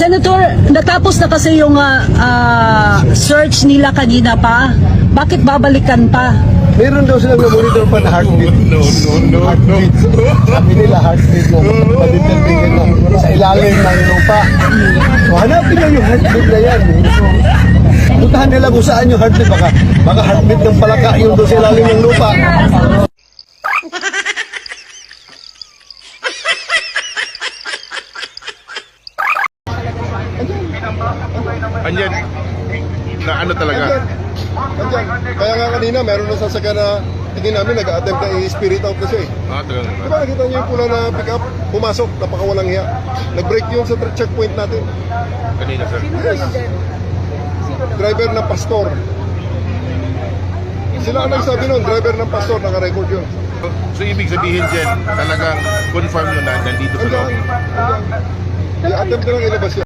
Senator, natapos na kasi yung search nila kanina pa. Bakit babalikan pa? Meron daw silang na-monitor pa na heartbeat. Heartbeat. Sabi nila heartbeat na madidetermine na sa ilalim ng lupa. So hanapin nyo yung heartbeat na yan. So, puntahan nila kung saan yung heartbeat. Baka heartbeat ng palaka yung doon sa ilalim ng lupa. Andyan, na ano talaga? Andyan. Kaya nga kanina, meron na sasakyan na tingin namin nag-attempt na i-spirit out kasi. Talaga. Diba nakita niyo yung pula na pick-up? Pumasok, napakawalang hiya. Nag-break yun sa checkpoint natin. Kanina, sir. Driver ng pastor. Sila ang nagsabi nun, driver ng pastor, naka-record yun. So, ibig sabihin dyan, talagang confirm nyo na nandito sa loob. Andyan. I-attempt na lang ilabas yun.